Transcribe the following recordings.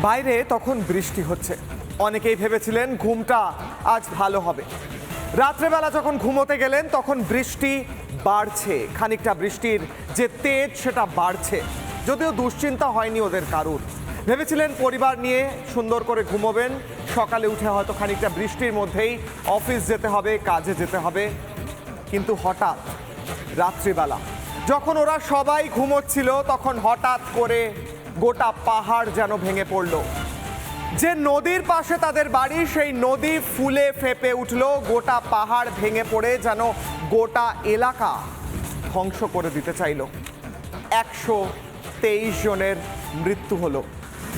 বাইরে তখন বৃষ্টি হচ্ছে। অনেকেই ভেবেছিলেন ঘুমটা আজ ভালো হবে। রাত্রেবেলা যখন ঘুমোতে গেলেন তখন বৃষ্টি বাড়ছে, খানিকটা বৃষ্টির যে তেজ সেটা বাড়ছে। যদিও দুশ্চিন্তা হয়নি ওদের কারুর। ভেবেছিলেন পরিবার নিয়ে সুন্দর করে ঘুমোবেন, সকালে উঠে হয়তো খানিকটা বৃষ্টির মধ্যেই অফিস যেতে হবে, কাজে যেতে হবে। কিন্তু হঠাৎ রাত্রিবেলা যখন ওরা সবাই ঘুমোচ্ছিল তখন হঠাৎ করে গোটা পাহাড় যেন ভেঙে পড়ল। যে নদীর পাশে তাদের বাড়ি সেই নদী ফুলে ফেঁপে উঠল, গোটা পাহাড় ভেঙে পড়ে যেন গোটা এলাকা ধ্বংস করে দিতে চাইল। 123 জনের মৃত্যু হলো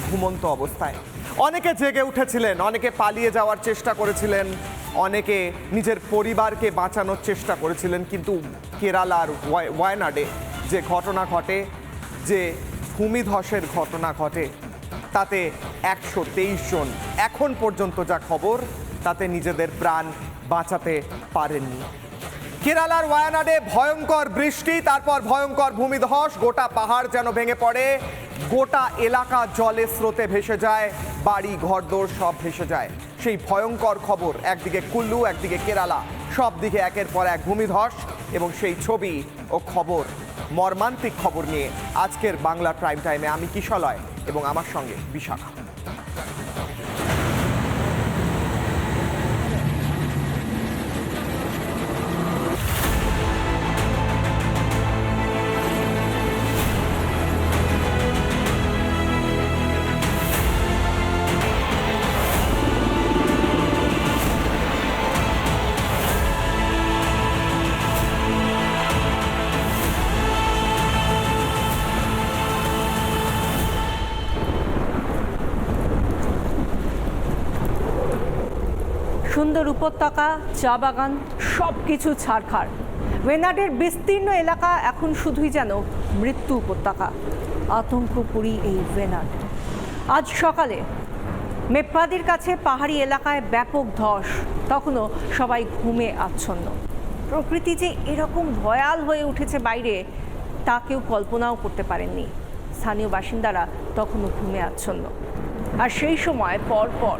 ঘুমন্ত অবস্থায়। অনেকে জেগে উঠেছিলেন, অনেকে পালিয়ে যাওয়ার চেষ্টা করেছিলেন, অনেকে নিজের পরিবারকে বাঁচানোর চেষ্টা করেছিলেন। কিন্তু কেরালার ওয়ায়নাডে যে ঘটনা ঘটে, যে ভূমিধসের ঘটনা ঘটে, তাতে 123 জন এখন পর্যন্ত যা খবর তাতে নিজেদের প্রাণ বাঁচাতে পারেননি। কেরালার ওয়ায়নাডে ভয়ঙ্কর বৃষ্টি, তারপর ভয়ঙ্কর ভূমিধস, গোটা পাহাড় যেন ভেঙে পড়ে, গোটা এলাকা জলে স্রোতে ভেসে যায়, বাড়ি ঘরদোর সব ভেসে যায়। সেই ভয়ঙ্কর খবর, একদিকে কুল্লু একদিকে কেরালা, সব দিকে একের পর এক ভূমিধস। এবং সেই ছবি ও খবর, মর্মান্তিক খবর নিয়ে আজকের বাংলা প্রাইম টাইমে আমি কিশলয় এবং আমার সঙ্গে বিশাখা। সুন্দর উপত্যকা, চা বাগান, সব কিছু ছাড়খাড়। ওয়ায়নাডের বিস্তীর্ণ এলাকা এখন শুধুই যেন মৃত্যু উপত্যকা। আতঙ্কপুরী এই ওয়ায়নাড। আজ সকালে মেপ্পাদির কাছে পাহাড়ি এলাকায় ব্যাপক ধস, তখনও সবাই ঘুমে আচ্ছন্ন। প্রকৃতি যে এরকম ভয়াল হয়ে উঠেছে বাইরে, তা কেউ কল্পনাও করতে পারেননি। স্থানীয় বাসিন্দারা তখনও ঘুমে আচ্ছন্ন। আর সেই সময় পরপর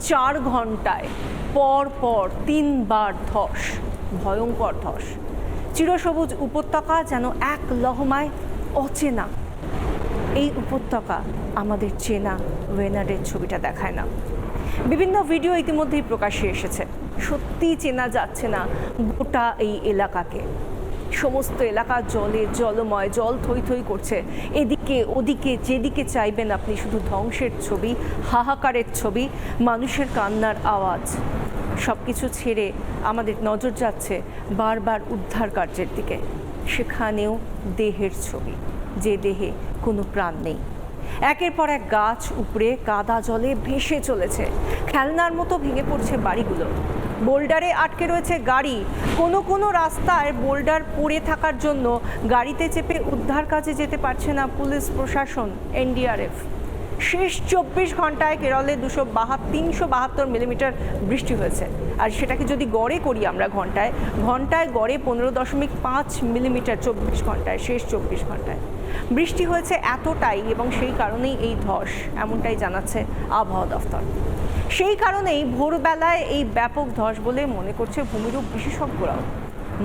4 ঘন্টায় পর 3 বার ধস, ভয়ঙ্কর ধস। চিরসবুজ উপত্যকা যেন এক লহমায় অচেনা। এই উপত্যকা আমাদের চেনা ওয়ায়নাডের ছবিটা দেখায় না। বিভিন্ন ভিডিও ইতিমধ্যেই প্রকাশ্যে এসেছে। সত্যি চেনা যাচ্ছে না গোটা এই এলাকাকে। সমস্ত এলাকা জলে জলময়, জল থই থই করছে। এদিকে ওদিকে যেদিকে চাইবেন আপনি শুধু ধ্বংসের ছবি, হাহাকারের ছবি, মানুষের কান্নার আওয়াজ। সব কিছু ছেড়ে আমাদের নজর যাচ্ছে বারবার উদ্ধার কার্যের দিকে। সেখানেও দেহের ছবি, যে দেহে কোনো প্রাণ নেই। একের পর এক গাছ উপড়ে কাদা জলে ভেসে চলেছে। খেলনার মতো ভেঙে পড়ছে বাড়িগুলো। বোল্ডারে আটকে রয়েছে গাড়ি। কোনো রাস্তায় বোল্ডার পড়ে থাকার জন্য গাড়িতে চেপে উদ্ধার কাজে যেতে পারছে না পুলিশ প্রশাসন, এনডিআরএফ। শেষ 24 ঘন্টায় কেরলে 372 মিলিমিটার বৃষ্টি হয়েছে। আর সেটাকে যদি গড়ে করি আমরা ঘন্টায় গড়ে 15.5 মিলিমিটার 24 ঘন্টায়, শেষ 24 ঘন্টায় বৃষ্টি হয়েছে এতটাই। এবং সেই কারণেই এই ধস, এমনটাই জানাচ্ছে আবহাওয়া দফতর। সেই কারণেই ভোরবেলায় এই ব্যাপক ধস বলে মনে করছে ভূমিরূপ বিশেষজ্ঞরাও।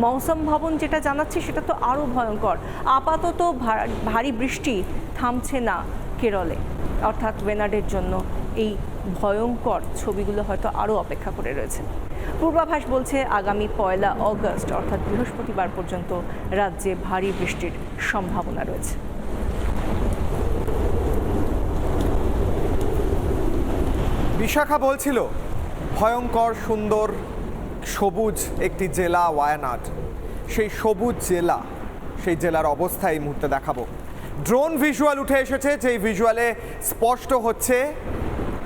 মৌসুম ভবন যেটা জানাচ্ছে সেটা তো আরও ভয়ঙ্কর। আপাতত ভারী বৃষ্টি থামছে না কেরলে, অর্থাৎ ওয়ায়নাডের জন্য এই ভয়ঙ্কর ছবিগুলো হয়তো আরও অপেক্ষা করে রয়েছে। পূর্বাভাস বলছে আগামী 1 অগস্ট অর্থাৎ বৃহস্পতিবার পর্যন্ত রাজ্যে ভারী বৃষ্টির সম্ভাবনা রয়েছে। বিশাখা বলছিল ভয়ঙ্কর সুন্দর সবুজ একটি জেলা ওয়ায়নাড। সেই সবুজ জেলা, সেই জেলার অবস্থা এই মুহূর্তে দেখাবো। ড্রোন ভিজুয়াল উঠে এসেছে, যেই ভিজুয়ালে স্পষ্ট হচ্ছে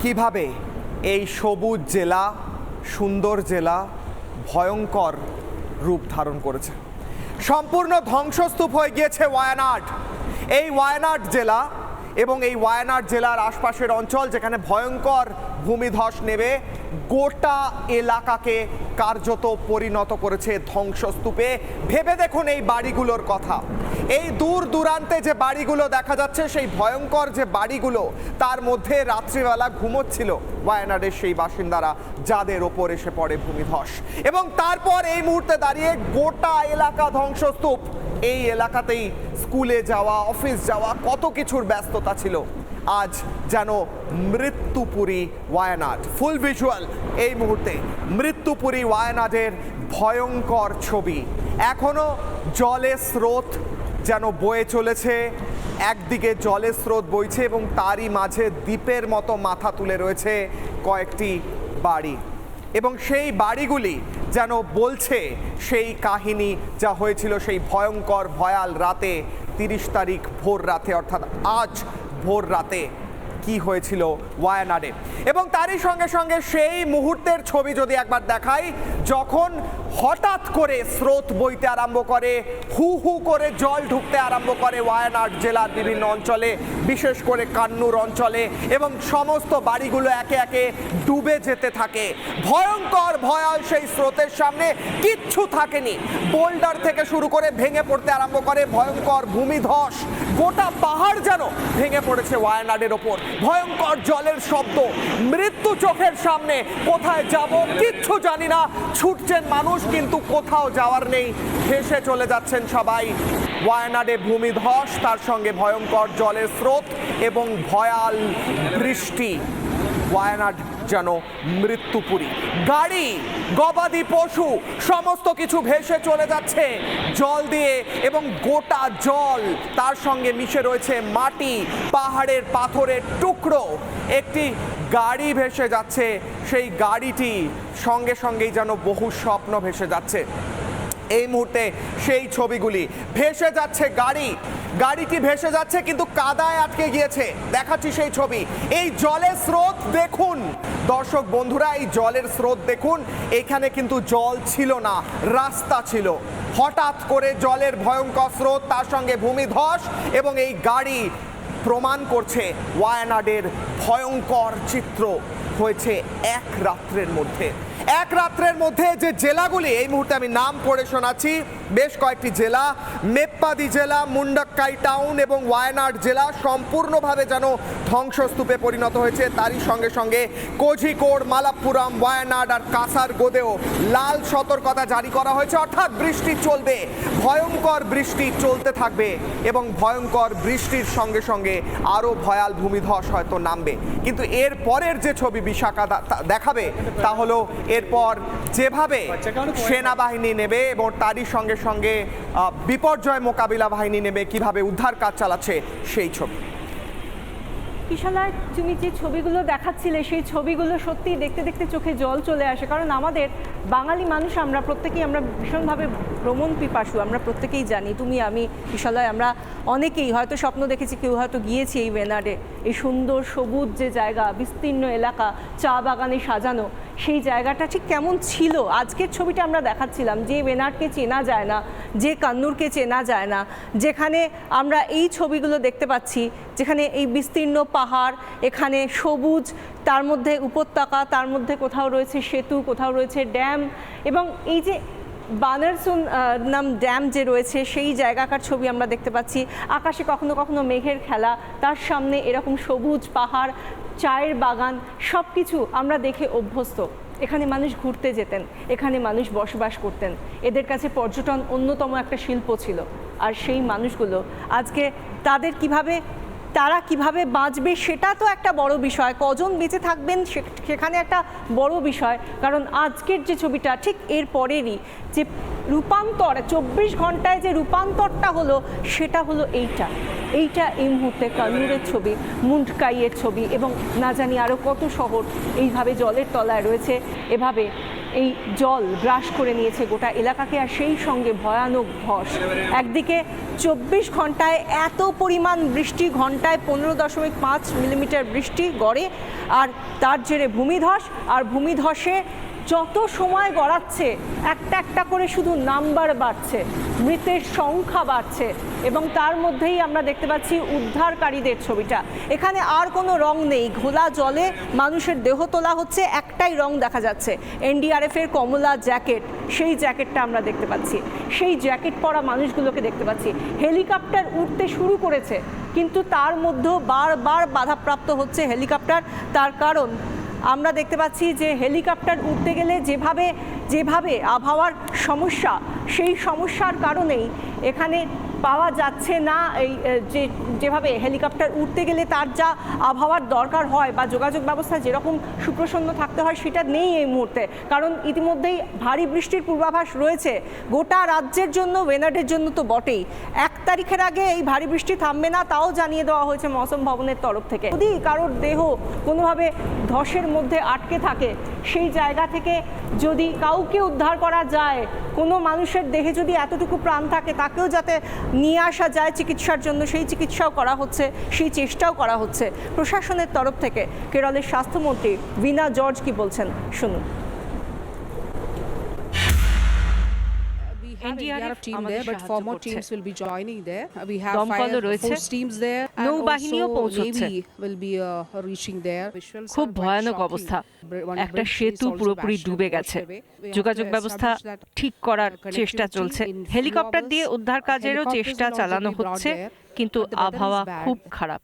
কিভাবে এই সবুজ জেলা, সুন্দর জেলা ভয়ঙ্কর রূপ ধারণ করেছে। সম্পূর্ণ ধ্বংসস্তূপ হয়ে গিয়েছে ওয়ায়নাড। এই ওয়ায়নাড জেলা এবং এই ওয়ায়নাড জেলার আশপাশের অঞ্চল, যেখানে ভয়ঙ্কর ভূমিধস নেবে গোটা এলাকাকে কার্যত পরিণত করেছে ধ্বংসস্তূপে। ভেবে দেখুন এই বাড়িগুলোর কথা, এই দূর দূরান্তে যে বাড়িগুলো দেখা যাচ্ছে, সেই ভয়ঙ্কর যে বাড়িগুলো, তার মধ্যে রাত্রিবেলা ঘুমোচ্ছিল ওয়ায়ানাডের সেই বাসিন্দারা, যাদের ওপর এসে পড়ে ভূমিধস। এবং তারপর এই মুহূর্তে দাঁড়িয়ে গোটা এলাকা ধ্বংসস্তূপ। এই এলাকাতেই স্কুলে যাওয়া, অফিস যাওয়া, কত কিছুর ব্যস্ততা ছিল। আজ যেন মৃত্যুপুরী ওয়ায়ানাড। ফুল ভিজুয়াল এই মুহূর্তে মৃত্যুপুরী ওয়ায়ানাডের ভয়ঙ্কর ছবি। এখনো জলের স্রোত যেন বয়ে চলেছে, একদিকে জলের স্রোত বইছে এবং তারই মাঝে দ্বীপের মতো মাথা তুলে রয়েছে কয়েকটি বাড়ি, এবং সেই বাড়িগুলি যেন বলছে সেই কাহিনী যা হয়েছিল সেই ভয়ঙ্কর ভয়াল রাতে, 30 তারিখ ভোর রাতে, অর্থাৎ আজ ভোর রাতে কি হয়েছিল ওয়ায়ানাডে। এবং তারই সঙ্গে সঙ্গে সেই মুহূর্তের ছবি যদি একবার দেখাই, যখন হঠাৎ করে স্রোত বইতে আরম্ভ করে, হু হু করে জল ঢুকতে আরম্ভ করে ওয়ায়ানাড জেলার বিভিন্ন অঞ্চলে, বিশেষ করে কান্নুর অঞ্চলে, এবং সমস্ত বাড়িগুলো একে একে ডুবে যেতে থাকে। ভয়ঙ্কর ভয়াল সেই স্রোতের সামনে কিচ্ছু থাকেনি। বোল্ডার থেকে শুরু করে ভেঙে পড়তে আরম্ভ করে, ভয়ঙ্কর ভূমিধস, গোটা পাহাড় যেন ভেঙে পড়েছে ওয়ায়ানাডের ওপর। ভয়ঙ্কর জলের শব্দ, মৃত্যু চোখের সামনে। কোথায় যাব কিচ্ছু জানি না, ছুটছেন মানুষ কিন্তু কোথাও যাওয়ার নেই, ভেসে চলে যাচ্ছেন সবাই। ওয়ায়ানাডে ভূমিধস, তার সঙ্গে ভয়ঙ্কর জলের স্রোত এবং ভয়াল বৃষ্টি। ওয়ায়ানাড যেন মৃত্যুপুরী। গাড়ি, গবাদি পশু সমস্ত কিছু ভেসে চলে যাচ্ছে জল দিয়ে, এবং গোটা জল, তার সঙ্গে মিশে রয়েছে মাটি, পাহাড়ের পাথরের টুকরো। একটি গাড়ি ভেসে যাচ্ছে, সেই গাড়িটি সঙ্গে সঙ্গেই যেন বহু স্বপ্ন ভেসে যাচ্ছে। এই মুহূর্তে সেই ছবিগুলি ভেসে যাচ্ছে, গাড়িটি ভেসে যাচ্ছে কিন্তু কাদায় আটকে গিয়েছে। দেখাচ্ছি সেই ছবি। এই জলের স্রোত দেখুন দর্শক বন্ধুরা, এই জলের স্রোত দেখুন। এখানে কিন্তু জল ছিল না, রাস্তা ছিল। হঠাৎ করে জলের ভয়ঙ্কর স্রোত, তার সঙ্গে ভূমিধস, এবং এই গাড়ি প্রমাণ করছে ওয়ায়ানাডের ভয়ঙ্কর চিত্র হয়েছে এক রাত্রের মধ্যে। এক রাত্রের মধ্যে যে জেলাগুলি, এই মুহূর্তে আমি নাম পড়ে শোনাচ্ছি, বেশ কয়েকটি জেলা, মেপ্পাদি জেলা, মুন্ডাক্কাই টাউন এবং ওয়ায়ানাড জেলা সম্পূর্ণভাবে যেন ধ্বংসস্তূপে পরিণত হয়েছে। তারই সঙ্গে সঙ্গে কোঝিকোড, মালাপ্পুরম, ওয়ায়ানাড আর কাসারগোদেও লাল সতর্কতা জারি করা হয়েছে, অর্থাৎ বৃষ্টি চলবে, ভয়ঙ্কর বৃষ্টি চলতে থাকবে, এবং ভয়ঙ্কর বৃষ্টির সঙ্গে সঙ্গে আরও ভয়াল ভূমিধস হয়তো নামবে। কিন্তু এর পরের যে ছবি বিশাখা দেখাবে তা হলো এরপর যেভাবে সেনাবাহিনী নেবে এবং তারই সঙ্গে সঙ্গে বিপর্যয় মোকাবিলা বাহিনী নেবে, কিভাবে উদ্ধার কাজ চালাচ্ছে সেই ছবি। কিশালয়, তুমি যে ছবিগুলো দেখাচ্ছিলে সেই ছবিগুলো সত্যি দেখতে দেখতে চোখে জল চলে আসে। কারণ আমাদের বাঙালি মানুষ আমরা প্রত্যেকেই আমরা ভীষণভাবে ভ্রমণ পিপাসু, আমরা প্রত্যেকেই জানি, তুমি আমি কিশালয়, আমরা অনেকেই হয়তো স্বপ্ন দেখেছি, কেউ হয়তো গিয়েছি এই ওয়ায়ানাডে। এই সুন্দর সবুজ যে জায়গা, বিস্তীর্ণ এলাকা, চা বাগানে সাজানো, সেই জায়গাটা ঠিক কেমন ছিল। আজকের ছবিটা আমরা দেখাচ্ছিলাম, যে ওয়ায়ানাডকে চেনা যায় না, যে কান্নুরকে চেনা যায় না, যেখানে আমরা এই ছবিগুলো দেখতে পাচ্ছি, যেখানে এই বিস্তীর্ণ পাহাড়, এখানে সবুজ, তার মধ্যে উপত্যকা, তার মধ্যে কোথাও রয়েছে সেতু, কোথাও রয়েছে ড্যাম, এবং এই যে বানারসুন নাম ড্যাম যে রয়েছে সেই জায়গাকার ছবি আমরা দেখতে পাচ্ছি। আকাশে কখনো কখনো মেঘের খেলা, তার সামনে এরকম সবুজ পাহাড়, চায়ের বাগান, সব কিছু আমরা দেখে অভ্যস্ত। এখানে মানুষ ঘুরতে যেতেন, এখানে মানুষ বসবাস করতেন, এদের কাছে পর্যটন অন্যতম একটা শিল্প ছিল। আর সেই মানুষগুলো আজকে তারা কিভাবে বাঁচবে সেটা তো একটা বড় বিষয়, কজন বেঁচে থাকবেন সেখানে একটা বড় বিষয়। কারণ আজকের যে ছবিটা ঠিক এর পরেরই যে রূপান্তর, 24 ঘন্টায় যে রূপান্তরটা হলো, সেটা হলো এইটা এই মুহূর্তে কান্নুরের ছবি, মুন্ডকাইয়ের ছবি, এবং না জানি আরও কত শহর এইভাবে জলের তলায় রয়েছে। এভাবে এই জল গ্রাস করে নিয়েছে গোটা এলাকাকে, আর সেই সঙ্গে ভয়ানক ধস। একদিকে 24 ঘন্টায় এত পরিমাণ বৃষ্টি, ঘন্টায় 15.5 মিলিমিটার বৃষ্টি গড়ে, আর তার জেরে ভূমিধস, আর ভূমিধসে যত সময় গড়াচ্ছে একটা একটা করে শুধু নাম্বার বাড়ছে, মৃতের সংখ্যা বাড়ছে, এবং তার মধ্যেই আমরা দেখতে পাচ্ছি উদ্ধারকারীদের ছবিটা। এখানে আর কোনো রং নেই, ঘোলা জলে মানুষের দেহ তোলা হচ্ছে, একটাই রং দেখা যাচ্ছে, এনডিআরএফের কমলা জ্যাকেট, সেই জ্যাকেটটা আমরা দেখতে পাচ্ছি, সেই জ্যাকেট পরা মানুষগুলোকে দেখতে পাচ্ছি। হেলিকপ্টার উঠতে শুরু করেছে, কিন্তু তার মধ্যেও বারবার বাধাপ্রাপ্ত হচ্ছে হেলিকপ্টার। তার কারণ আমরা দেখতে পাচ্ছি যে হেলিকপ্টার উঠতে গেলে যেভাবে আবহাওয়ার সমস্যা, সেই সমস্যার কারণেই এখানে পাওয়া যাচ্ছে না এই যেভাবে হেলিকপ্টার উঠতে গেলে তার যা আবহাওয়ার দরকার হয় বা যোগাযোগ ব্যবস্থা যেরকম সুপ্রসন্ন থাকতে হয় সেটা নেই এই মুহূর্তে। কারণ ইতিমধ্যেই ভারী বৃষ্টির পূর্বাভাস রয়েছে গোটা রাজ্যের জন্য, ওয়েনাডের জন্য তো বটেই। 1 তারিখের আগে এই ভারী বৃষ্টি থামবে না, তাও জানিয়ে দেওয়া হয়েছে মৌসুম ভবনের তরফ থেকে। যদি কারোর দেহ কোনোভাবে ধসের মধ্যে আটকে থাকে, সেই জায়গা থেকে যদি কাউকে উদ্ধার করা যায়, কোনো মানুষের দেহে যদি এতটুকু প্রাণ থাকে, তাকেও যাতে নিয়ে আসা যায় চিকিৎসার জন্য, সেই চিকিৎসাও করা হচ্ছে, সেই চেষ্টাও করা হচ্ছে প্রশাসনের তরফ থেকে। কেরলের স্বাস্থ্যমন্ত্রী ভীনা জর্জ কি বলছেন শুনুন। NDRF team there, but 4 more teams will be joining there. We have দমকলও রয়েছে, force teams there, and নৌবাহিনীও also পৌঁছচ্ছে। Navy will be reaching there. Visuals খুব are quite ভয়ানক shocking. অবস্থা, One একটা bridge is সেতু also পুরোপুরি bashed and ডুবে washed গেছে, away. We have যোগাযোগ to ব্যবস্থা establish that ঠিক করার connectivity চেষ্টা চলছে, in few হেলিকপ্টার hours. দিয়ে উদ্ধার কাজেরও Helicopters চেষ্টা will also চালানো be brought হচ্ছে, there, কিন্তু but the weather is আবহাওয়া bad. খুব খারাপ।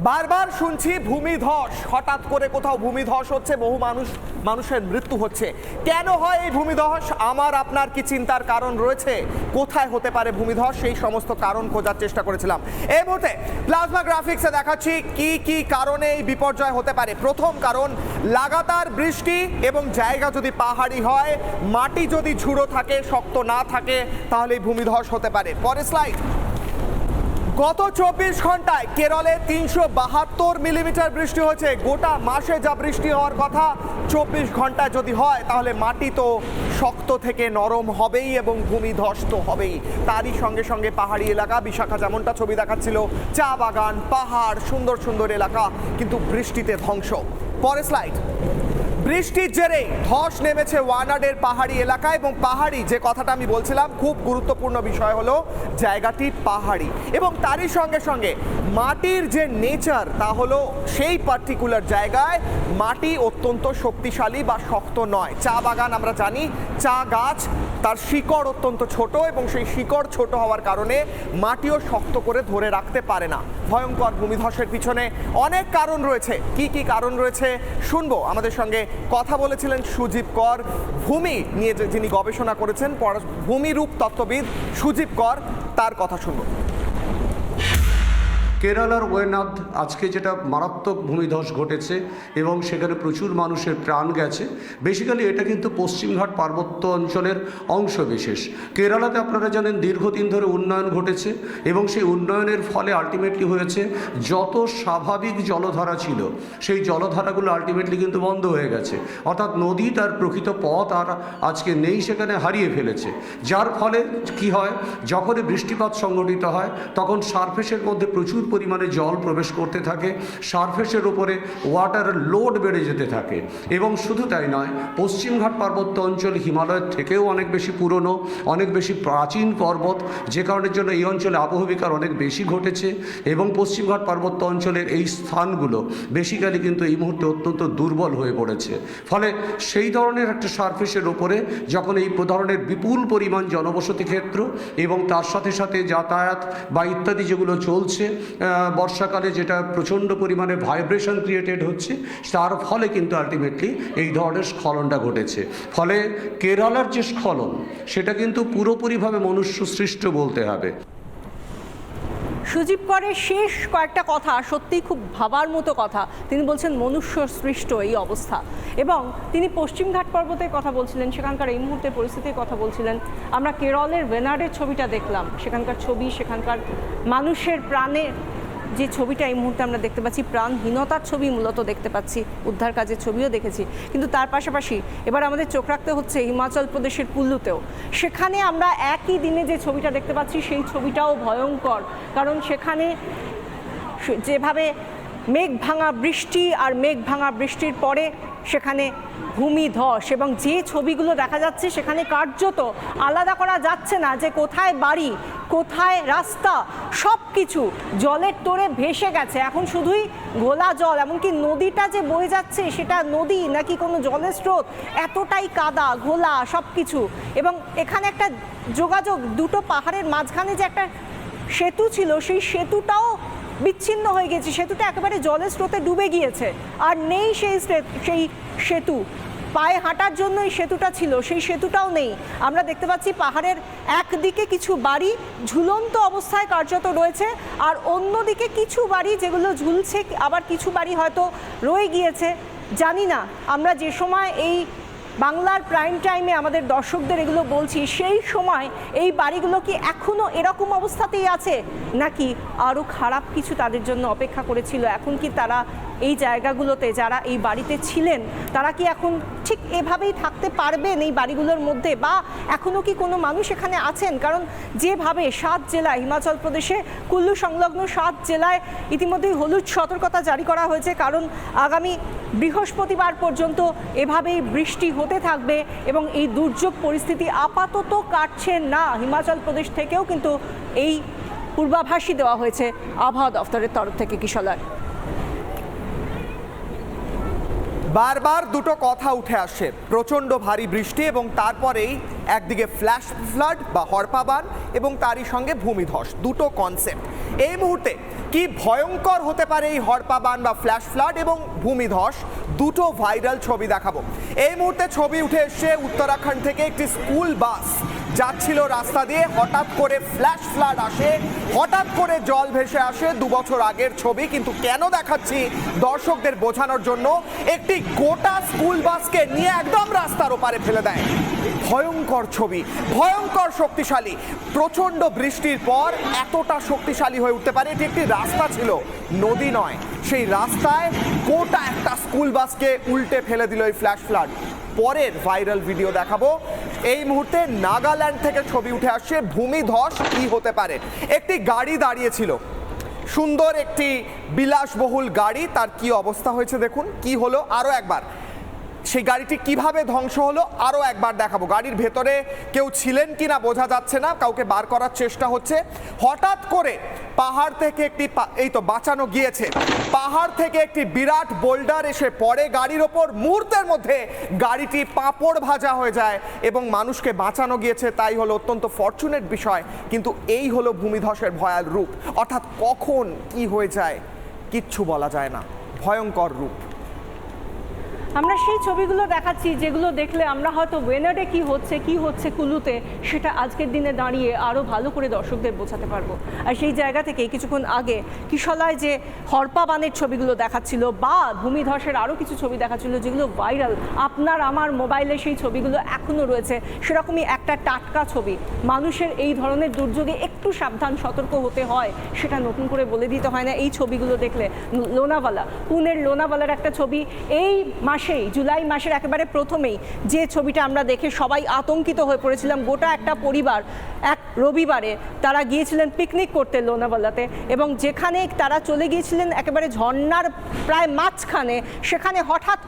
বারবার শুনছি ভূমিধস, হঠাৎ করে কোথাও ভূমিধস হচ্ছে, বহু মানুষের মৃত্যু হচ্ছে। কেন হয় এই ভূমিধস? আমার আপনার কি চিন্তার কারণ রয়েছে? কোথায় হতে পারে ভূমিধস? সেই সমস্ত কারণ খোঁজার চেষ্টা করেছিলাম। এই মুহূর্তে প্লাজমা গ্রাফিক্সে দেখাচ্ছি কি কি কারণে এই বিপর্যয় হতে পারে। প্রথম কারণ, লাগাতার বৃষ্টি এবং জায়গা যদি পাহাড়ি হয়, মাটি যদি ঝুড়ো থাকে, শক্ত না থাকে, তাহলে এই ভূমিধস হতে পারে। পরের স্লাইড। গত 24 ঘন্টায় কেরলে 372 মিলিমিটার বৃষ্টি হয়েছে। গোটা মাসে যা বৃষ্টি হওয়ার কথা 24 ঘন্টায় যদি হয়, তাহলে মাটি তো শক্ত থেকে নরম হবেই এবং ভূমিধস তো হবেই। তারই সঙ্গে সঙ্গে পাহাড়ি এলাকা, বিশাখা যেমনটা ছবি দেখাচ্ছিল, চা বাগান, পাহাড়, সুন্দর সুন্দর এলাকা, কিন্তু বৃষ্টিতে ধ্বংস। পরের স্লাইড। বৃষ্টির জেরে ধস নেমেছে ওয়ানাডের পাহাড়ি এলাকায়, এবং পাহাড়ি যে কথাটা আমি বলছিলাম, খুব গুরুত্বপূর্ণ বিষয় হলো জায়গাটি পাহাড়ি, এবং তারই সঙ্গে সঙ্গে মাটির যে নেচার, তা হলো সেই পার্টিকুলার জায়গায় মাটি অত্যন্ত শক্তিশালী বা শক্ত নয়। চা বাগান আমরা জানি, চা গাছ, তার শিকড় অত্যন্ত ছোট, এবং সেই শিকড় ছোট হওয়ার কারণে মাটিও শক্ত করে ধরে রাখতে পারে না। ভয়ঙ্কর ভূমিধসের পিছনে অনেক কারণ রয়েছে। কি কি কারণ রয়েছে শুনবো। আমাদের সঙ্গে কথা বলেছিলেন সুজীব কর, ভূমি নিয়ে যিনি গবেষণা করেছেন, ভূমিরূপ তত্ত্ববিদ সুজীব কর, তার কথা শুনবো। কেরালার ওয়েনাদ আজকে যেটা মারাত্মক ভূমিধস ঘটেছে এবং সেখানে প্রচুর মানুষের প্রাণ গেছে, বেসিক্যালি এটা কিন্তু পশ্চিমঘাট পার্বত্য অঞ্চলের অংশ বিশেষ। কেরালাতে আপনারা জানেন দীর্ঘদিন ধরে উন্নয়ন ঘটেছে, এবং সেই উন্নয়নের ফলে আলটিমেটলি হয়েছে যত স্বাভাবিক জলধারা ছিল, সেই জলধারাগুলো আলটিমেটলি কিন্তু বন্ধ হয়ে গেছে। অর্থাৎ নদী তার প্রকৃত পথ আর আজকে নেই, সেখানে হারিয়ে ফেলেছে। যার ফলে কি হয়, যখনই বৃষ্টিপাত সংঘটিত হয়, তখন সারফেসের মধ্যে প্রচুর পরিমাণে জল প্রবেশ করতে থাকে, সারফেসের উপরে ওয়াটার লোড বেড়ে যেতে থাকে। এবং শুধু তাই নয়, পশ্চিমঘাট পার্বত্য অঞ্চল হিমালয়ের থেকেও অনেক বেশি পুরনো, অনেক বেশি প্রাচীন পর্বত, যে কারণের জন্য এই অঞ্চলে আবহবিকার অনেক বেশি ঘটেছে, এবং পশ্চিমঘাট পার্বত্য অঞ্চলের এই স্থানগুলো বেসিক্যালি কিন্তু এই মুহূর্তে অত্যন্ত দুর্বল হয়ে পড়েছে। ফলে সেই ধরনের একটা সারফেসের ওপরে যখন এই ধরনের বিপুল পরিমাণ জনবসতি ক্ষেত্র এবং তার সাথে সাথে যাতায়াত বা ইত্যাদি যেগুলো চলছে, বর্ষাকালে যেটা প্রচণ্ড পরিমাণে ভাইব্রেশন ক্রিয়েটেড হচ্ছে, তার ফলে কিন্তু আলটিমেটলি এই ধরনের স্খলনটা ঘটেছে। ফলে কেরালার যে স্খলন, সেটা কিন্তু পুরোপুরিভাবে মনুষ্য সৃষ্ট বলতে হবে। সুজীব করের শেষ কয়েকটা কথা সত্যিই খুব ভাবার মতো কথা। তিনি বলছেন মনুষ্য সৃষ্ট এই অবস্থা, এবং তিনি পশ্চিমঘাট পর্বতের কথা বলছিলেন, সেখানকার এই মুহূর্তের পরিস্থিতির কথা বলছিলেন। আমরা কেরলের ওয়েনাডের ছবিটা দেখলাম, সেখানকার ছবি, সেখানকার মানুষের প্রাণের যে ছবিটা এই মুহূর্তে আমরা দেখতে পাচ্ছি, প্রাণহীনতার ছবি মূলত দেখতে পাচ্ছি, উদ্ধার কাজের ছবিও দেখেছি। কিন্তু তার পাশাপাশি এবার আমাদের চোখ রাখতে হচ্ছে হিমাচল প্রদেশের কুল্লুতেও। সেখানে আমরা একই দিনে যে ছবিটা দেখতে পাচ্ছি, সেই ছবিটাও ভয়ঙ্কর, কারণ সেখানে যেভাবে মেঘ ভাঙা বৃষ্টি আর মেঘ ভাঙা বৃষ্টির পরে সেখানে ভূমিধস, এবং যে ছবিগুলো দেখা যাচ্ছে সেখানে কার্যত আলাদা করা যাচ্ছে না যে কোথায় বাড়ি কোথায় রাস্তা, সব কিছু জলের তোড়ে ভেসে গেছে। এখন শুধুই ঘোলা জল, এমনকি নদীটা যে বয়ে যাচ্ছে সেটা নদী নাকি কোনো জলের স্রোত, এতটাই কাদা ঘোলা সব কিছু। এবং এখানে একটা যোগাযোগ, দুটো পাহাড়ের মাঝখানে যে একটা সেতু ছিল সেই সেতুটাও বিচ্ছিন্ন হয়ে গেছে, সেতুটা একেবারে জলের স্রোতে ডুবে গিয়েছে, আর নেই সেই সেতু। পায়ে হাঁটার জন্য এই সেতুটা ছিল, সেই সেতুটাও নেই। আমরা দেখতে পাচ্ছি পাহাড়ের একদিকে কিছু বাড়ি ঝুলন্ত অবস্থায় কার্যত রয়েছে, আর অন্যদিকে কিছু বাড়ি যেগুলো ঝুলছে, আবার কিছু বাড়ি হয়তো রয়ে গিয়েছে। জানি না আমরা যে সময় এই বাংলার প্রাইম টাইমে আমাদের দর্শকদের এগুলো বলছি, সেই সময় এই বাড়িগুলো কি এখনও এরকম অবস্থাতেই আছে, নাকি আরও খারাপ কিছু তাদের জন্য অপেক্ষা করেছিল? এখন কি তারা এই জায়গাগুলোতে, যারা এই বাড়িতে ছিলেন, তারা কি এখন ঠিক এভাবেই থাকতে পারবেন এই বাড়িগুলোর মধ্যে, বা এখনও কি কোনো মানুষ এখানে আছেন? কারণ যেভাবে 7 জেলায়, হিমাচল প্রদেশে কুল্লু সংলগ্ন 7 জেলায় ইতিমধ্যেই হলুদ সতর্কতা জারি করা হয়েছে, কারণ আগামী বৃহস্পতিবার পর্যন্ত এভাবেই বৃষ্টি হতে থাকবে এবং এই দুর্যোগ পরিস্থিতি আপাতত কাটছে না। হিমাচল প্রদেশ থেকেও কিন্তু এই পূর্বাভাসই দেওয়া হয়েছে আবহাওয়া দফতরের তরফ থেকে। কিশলয়, বারবার দুটো কথা উঠে আসে, প্রচণ্ড ভারী বৃষ্টি এবং তারপরেই একদিকে ফ্ল্যাশ ফ্লাড বা হরপাবান এবং তারই সঙ্গে ভূমিধস, দুটো কনসেপ্ট। এই মুহূর্তে কি ভয়ঙ্কর হতে পারে এই হরপাবান বা ফ্ল্যাশ ফ্লাড এবং ভূমিধস, দুটো ভাইরাল ছবি দেখাবো। এই মুহূর্তে ছবি উঠে এসছে উত্তরাখণ্ড থেকে, একটি স্কুল বাস যাচ্ছিল রাস্তা দিয়ে, হঠাৎ করে ফ্ল্যাশ ফ্লাড আসে, হঠাৎ করে জল ভেসে আসে। 2 বছর আগের ছবি, কিন্তু কেন দেখাচ্ছি দর্শকদের বোঝানোর জন্য, একটি গোটা স্কুল বাসকে নিয়ে একদম রাস্তার ওপারে ফেলে দেয়। ভয়ঙ্কর ছবি, ভয়ঙ্কর শক্তিশালী। প্রচণ্ড বৃষ্টির পর এতটা শক্তিশালী হয়ে উঠতে পারে। এটি একটি রাস্তা ছিল, নদী নয়। সেই রাস্তায় গোটা একটা স্কুল বাসকে উল্টে ফেলে দিল এই ফ্ল্যাশ ফ্লাড। পরের ভাইরাল ভিডিও দেখাবো। এই মুহূর্তে নাগাল্যান্ড থেকে ছবি উঠে আসছে, ভূমিধস কি হতে পারে। একটি গাড়ি দাঁড়িয়েছিল, সুন্দর একটি বিলাসবহুল গাড়ি, তার কি অবস্থা হয়েছে দেখুন। কি হলো আরও একবার, সেই গাড়িটি কিভাবে ধ্বংস হলো আরও একবার দেখাবো। গাড়ির ভেতরে কেউ ছিলেন কি না বোঝা যাচ্ছে না, কাউকে বার করার চেষ্টা হচ্ছে। হঠাৎ করে পাহাড় থেকে একটি, এই তো বাঁচানো গিয়েছে, পাহাড় থেকে একটি বিরাট বোল্ডার এসে পড়ে গাড়ির ওপর। মুহূর্তের মধ্যে গাড়িটি পাঁপড় ভাজা হয়ে যায় এবং মানুষকে বাঁচানো গিয়েছে, তাই হলো অত্যন্ত ফরচুনেট বিষয়। কিন্তু এই হলো ভূমিধসের ভয়াল রূপ, অর্থাৎ কখন কি হয়ে যায় কিচ্ছু বলা যায় না, ভয়ঙ্কর রূপ। আমরা সেই ছবিগুলো দেখাচ্ছি যেগুলো দেখলে আমরা হয়তো ওয়েনাডে কি হচ্ছে কুলুতে, সেটা আজকের দিনে দাঁড়িয়ে আরও ভালো করে দর্শকদের বোঝাতে পারবো। আর সেই জায়গা থেকে কিছুক্ষণ আগে কিশলয় যে হরপাবানের ছবিগুলো দেখাচ্ছিল বা ভূমিধসের আরও কিছু ছবি দেখাচ্ছিল যেগুলো ভাইরাল, আপনার আমার মোবাইলে সেই ছবিগুলো এখনও রয়েছে। সেরকমই একটা টাটকা ছবি। মানুষের এই ধরনের দুর্যোগে একটু সাবধান সতর্ক হতে হয়, সেটা নতুন করে বলে দিতে হয় না। এই ছবিগুলো দেখলে লোনাভালা, পুনের লোনাভালার একটা ছবি, এই জুলাই মাসের একেবারে প্রথমেই যে ছবিটা আমরা দেখে সবাই আতঙ্কিত হয়ে পড়েছিলাম। গোটা একটা পরিবার এক রবিবারে তারা গিয়েছিলেন পিকনিক করতে লোনাভালাতে, এবং যেখানে তারা চলে গিয়েছিলেন একেবারে ঝর্ণার প্রায় মাঝখানে, সেখানে হঠাৎ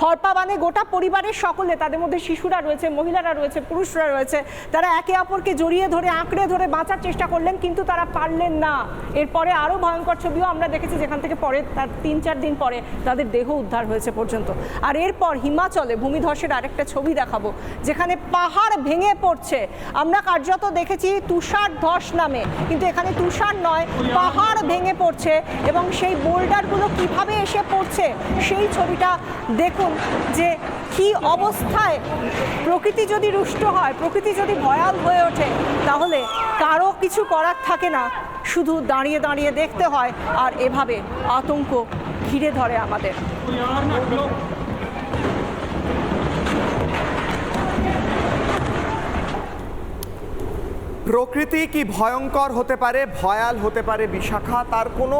হরপাবানে গোটা পরিবারের সকলে, তাদের মধ্যে শিশুরা রয়েছে, মহিলারা রয়েছে, পুরুষরা রয়েছে, তারা একে অপরকে জড়িয়ে ধরে আঁকড়ে ধরে বাঁচার চেষ্টা করলেন, কিন্তু তারা পারলেন না। এরপরে আরও ভয়ঙ্কর ছবিও আমরা দেখেছি, যেখান থেকে পরে তার 3-4 দিন পরে তাদের দেহ উদ্ধার হয়েছে পর্যন্ত। আর এরপর হিমাচলে ভূমিধসের আরেকটা ছবি দেখাবো, যেখানে পাহাড় ভেঙে পড়ছে। আমরা কার্যত দেখেছি তুষার ধস নামে, কিন্তু এখানে তুষার নয়, পাহাড় ভেঙে পড়ছে এবং সেই বোল্ডারগুলো কিভাবে এসে পড়ছে সেই ছবিটা দেখুন, যে কি অবস্থায়। প্রকৃতি যদি রুষ্ট হয়, প্রকৃতি যদি ভয়াল হয়ে ওঠে, তাহলে কারো কিছু করার থাকে না, শুধু দাঁড়িয়ে দাঁড়িয়ে দেখতে হয়, আর এভাবে আতঙ্ক ঘিরে ধরে আমাদের। প্রকৃতি কি ভয়ঙ্কর হতে পারে, ভয়াল হতে পারে বিশাখা, তার কোনো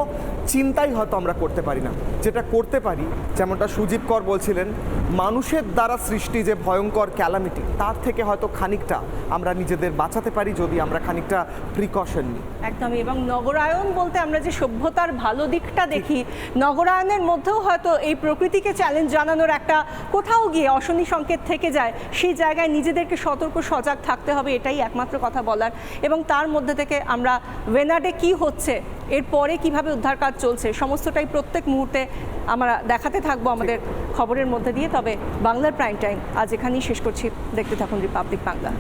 চিন্তাই হয়তো আমরা করতে পারি না। যেটা করতে পারি, যেমনটা সুজিত কর বলছিলেন, মানুষের দ্বারা সৃষ্টি যে ভয়ঙ্কর ক্যালামিটি, তার থেকে হয়তো খানিকটা আমরা নিজেদের বাঁচাতে পারি যদি আমরা খানিকটা প্রিকশন নিই। একদমই। এবং নগরায়ন বলতে আমরা যে সভ্যতার ভালো দিকটা দেখি, নগরায়নের মধ্যেও হয়তো এই প্রকৃতিকে চ্যালেঞ্জ জানানোর একটা কোথাও গিয়ে অশনি সংকেত থেকে যায়। সেই জায়গায় নিজেদেরকে সতর্ক সজাগ থাকতে হবে, এটাই একমাত্র কথা বলার। এবং তার মধ্যে থেকে আমরা ওয়েনাডে কি হচ্ছে, এরপরে কিভাবে উদ্ধার কাজ চলছে, সমস্তটাই প্রত্যেক মুহূর্তে আমরা দেখাতে থাকবো আমাদের খবরের মধ্যে দিয়ে। তবে বাংলার প্রাইম টাইম আজ এখানেই শেষ করছি। দেখতে থাকুন রিপাবলিক বাংলা।